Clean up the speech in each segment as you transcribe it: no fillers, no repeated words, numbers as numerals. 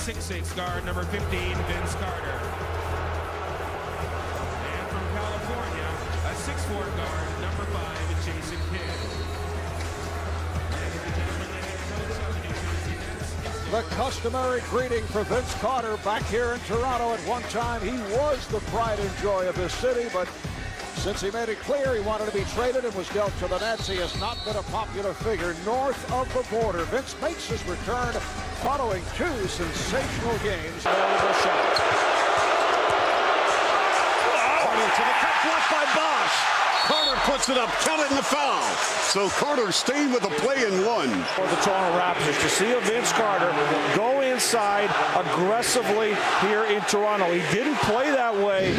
6'6" guard, number 15, Vince Carter. And from California, a 6'4" guard, number 5, Jason Kidd. The customary greeting for Vince Carter back here in Toronto. At one time, he was the pride and joy of this city, but since he made it clear he wanted to be traded and was dealt to the Nets, he has not been a popular figure north of the border. Vince makes his return following 2 sensational games. Notable shot. Carter to the cup, blocked by Bosch. Carter puts it up, counting the foul. So Carter stayed with the play and won. For the Toronto Raptors to see a Vince Carter go inside aggressively here in Toronto. He didn't play that way.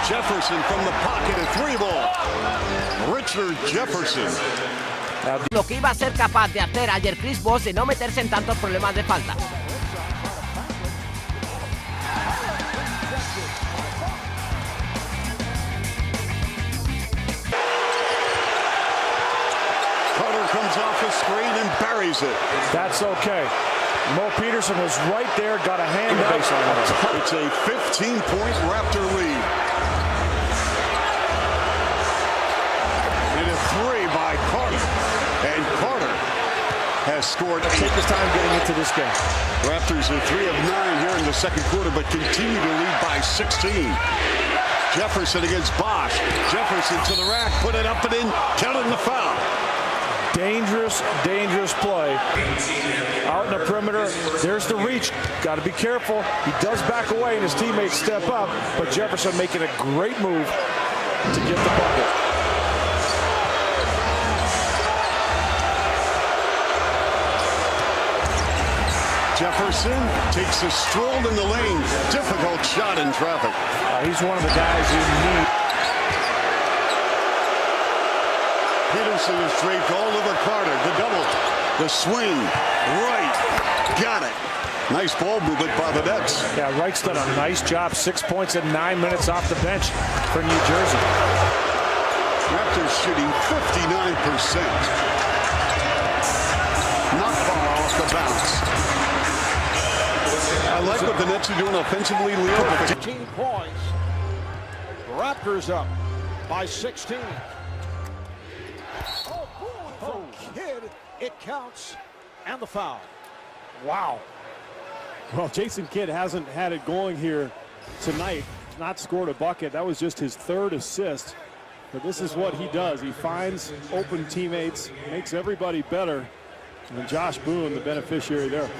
Jefferson from the pocket, a 3-ball. Ricard Jefferson. Lo que iba a ser capaz de hacer ayer Chris Bosh de no meterse en tantos problemas de falta. Carter comes off the screen and buries it. That's okay. Mo Peterson was right there, got a hand up. It's a 15-point Raptor lead. And a 3 by Carter. And Carter has scored 8. Take his time getting into this game. Raptors are 3 of 9 here in the second quarter, but continue to lead by 16. Jefferson against Bosch. Jefferson to the rack, put it up and in, counting the foul. Dangerous, dangerous play. Out in the perimeter, there's the reach. Got to be careful. He does back away and his teammates step up, but Jefferson making a great move to get the bucket. Jefferson takes a stroll in the lane. Difficult shot in traffic. He's one of the guys you need. Peterson is draped all over Carter. The double. The swing. Right. Got it. Nice ball movement by the Nets. Yeah, Wright's done a nice job. 6 points in 9 minutes off the bench for New Jersey. Raptors shooting 59%. Not far off the bounce. I like what the Nets are doing offensively, Leo. 15 points. Raptors up by 16. Oh, Kidd, it counts, and the foul. Wow. Well, Jason Kidd hasn't had it going here tonight. Not scored a bucket. That was just his 3rd assist. But this is what he does. He finds open teammates, makes everybody better. And Josh Boone, the beneficiary there.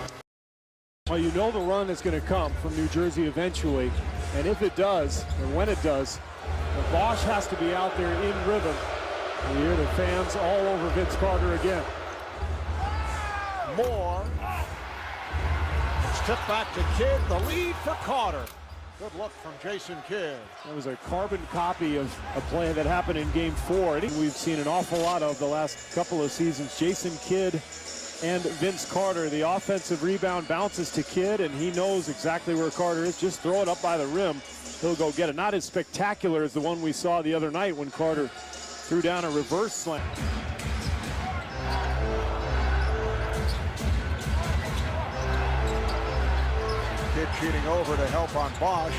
Well, you know the run is going to come from New Jersey eventually. And if it does, and when it does, the Bosch has to be out there in rhythm. You hear the fans all over Vince Carter again. Moore. Step back to Kidd. The lead for Carter. Good look from Jason Kidd. That was a carbon copy of a play that happened in Game 4. We've seen an awful lot of the last couple of seasons. Jason Kidd and Vince Carter. The offensive rebound bounces to Kidd, and he knows exactly where Carter is. Just throw it up by the rim. He'll go get it. Not as spectacular as the one we saw the other night when Carter threw down a reverse slam. Kidd cheating over to help on Bosch.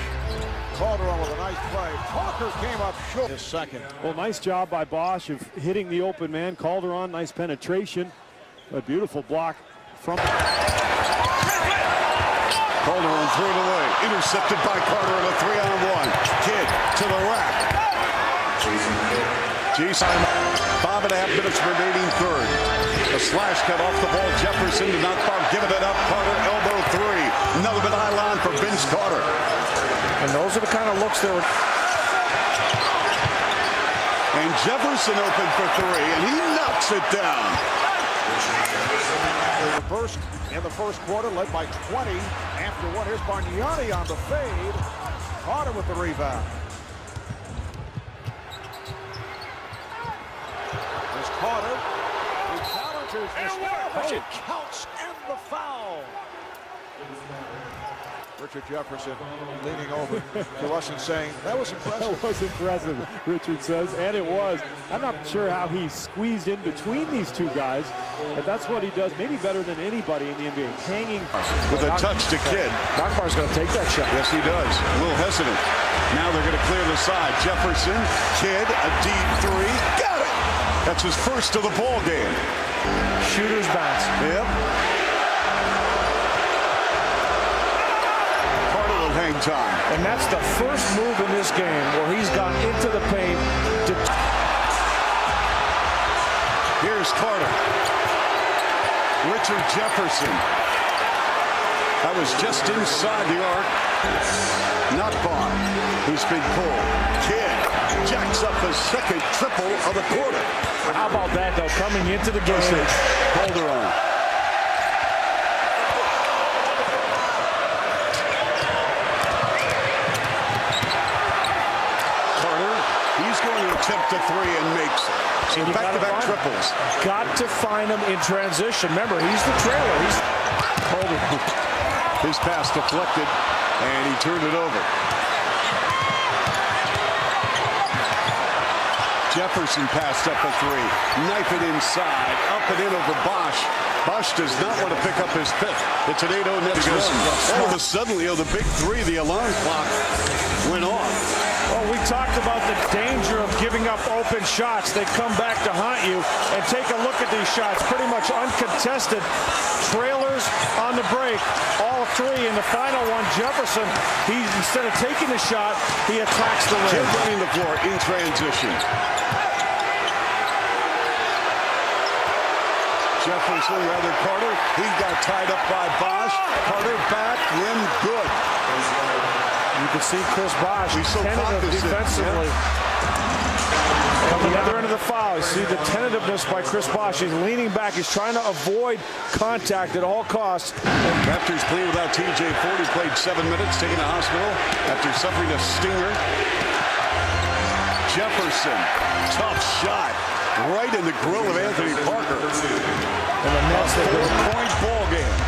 Calderon with a nice play. Parker came up short. His second. Well, nice job by Bosch of hitting the open man. Calderon, nice penetration. A beautiful block from Calderon threw it away. Intercepted by Carter in a 3-on-1. Kidd to the rack. Jason, 5.5 minutes remaining third. A slash cut off the ball. Jefferson did not foul. Giving it up. Carter elbow 3. Another bit high line for Vince Carter. And those are the kind of looks that were. And Jefferson open for 3, and he knocks it down. First in the first quarter, led by 20. After one, here's Bargnani on the fade. Carter with the rebound. There's Carter. He challenges the stop, but it counts, and the foul. Richard Jefferson leaning over to us and saying, that was impressive. That was impressive, Richard says, and it was. I'm not sure how he squeezed in between these two guys, but that's what he does, maybe better than anybody in the NBA, hanging. With a touch to Kidd. Knockbar's going to take that shot. Yes, he does. A little hesitant. Now they're going to clear the side. Jefferson, Kidd, a deep three. Got it! That's his first of the ball game. Shooter's bounce. Yep. Carter will hang time. And that's the first move in this game where he's gone into the paint. Here's Carter. Richard Jefferson. That was just inside the arc. Not Bond, who's been pulled. Kidd jacks up his second triple of the quarter. How about that, though, coming into the game. Holder on. Carter, he's going to attempt a three and makes some back-to-back triples. Got to find him in transition. Remember, he's the trailer. He's Holder. His pass deflected, and he turned it over. Jefferson passed up a three. Knife it inside. Up and in over Bosch. Bosch does not want to pick up his fifth. It's an 8-0 Nets run. All of a sudden, the big three, the alarm clock went off. Well, we talked about the danger of giving up open shots. They come back to haunt you. And take a look at these shots. Pretty much uncontested. Trailers on the break. All three. In the final one, Jefferson, instead of taking the shot, he attacks the rim. Kidd running the floor in transition. Jefferson, rather Carter. He got tied up by Bosch. Carter back, rim good. You can see Chris Bosch so tentative defensively. Yeah. On the other end of the foul, you see the tentativeness by Chris Bosch. He's leaning back. He's trying to avoid contact at all costs. Raptors playing without TJ Ford. He played 7 minutes, taken to hospital after suffering a stinger. Jefferson, tough shot. Right in the grill of Anthony Parker. And the Nets, they go point ball game.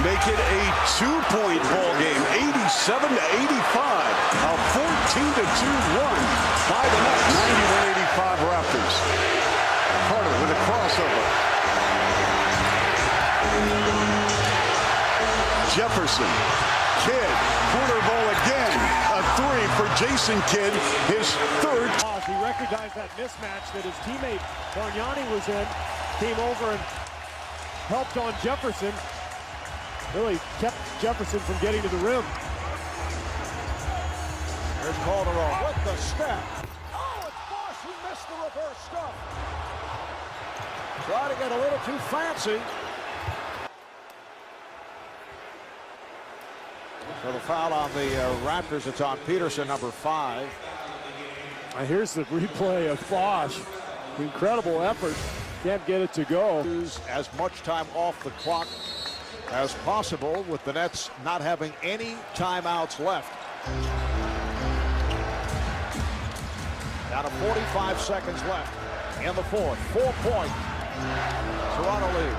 Make it a 2-point ball game, 87-85. A 14-2 run by the Nets. 91-85 Raptors. Carter with a crossover. Jefferson, Kidd, corner ball again. A three for Jason Kidd, his third. He recognized that mismatch that his teammate Bargnani was in, came over and helped on Jefferson. Really kept Jefferson from getting to the rim. There's Calderon with the step. Oh, it's Bosch who missed the reverse stuff. Try to get a little too fancy. So the foul on the Raptors, it's on Peterson, number 5. Here's the replay of Bosch. Incredible effort. Can't get it to go. Use as much time off the clock as possible with the Nets not having any timeouts left. Down to 45 seconds left in the fourth. 4-point Toronto lead.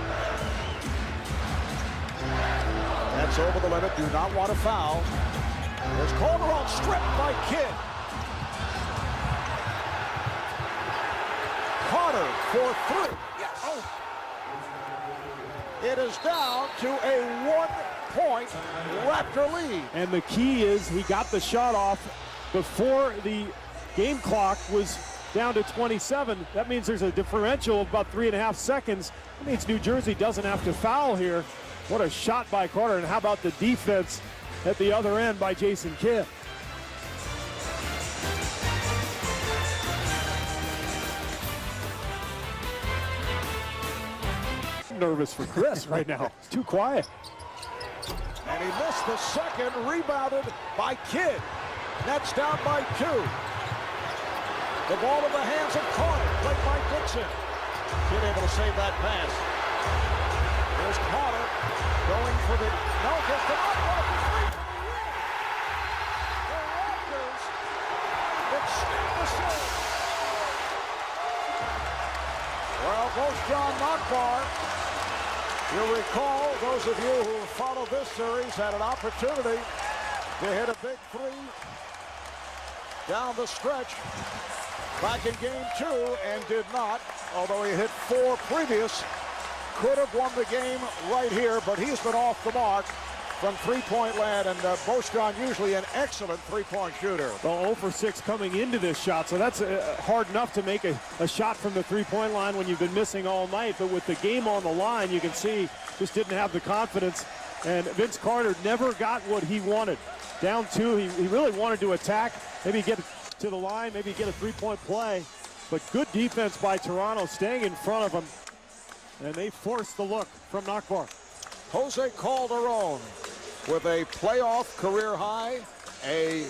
That's over the limit. Do not want to foul. There's Calderon stripped by Kidd. Carter for 3. Yes. Oh. It is down to a 1-point Raptor lead. And the key is he got the shot off before the game clock was down to 27. That means there's a differential of about 3.5 seconds. That means New Jersey doesn't have to foul here. What a shot by Carter, and how about the defense at the other end by Jason Kidd. Nervous for Chris right now. It's too quiet. And he missed the second, rebounded by Kidd. Nets down by 2. The ball in the hands of Carter, played by Dixon. Kidd able to save that pass. There's Carter going for the, no, gets the up off the three for the win. The Raptors extend the series. Well, Boston Nakbar. You'll recall, those of you who followed this series had an opportunity to hit a big three down the stretch back in game 2 and did not, although he hit 4 previous. Could have won the game right here, but he's been off the mark from three-point land, and Boston usually an excellent three-point shooter. Well, 0 for 6 coming into this shot, so that's hard enough to make a shot from the three-point line when you've been missing all night. But with the game on the line, you can see just didn't have the confidence, and Vince Carter never got what he wanted. Down 2, he really wanted to attack, maybe get to the line, maybe get a three-point play, but good defense by Toronto, staying in front of him, and they forced the look from Nakbar. Jose Calderon with a playoff career high, a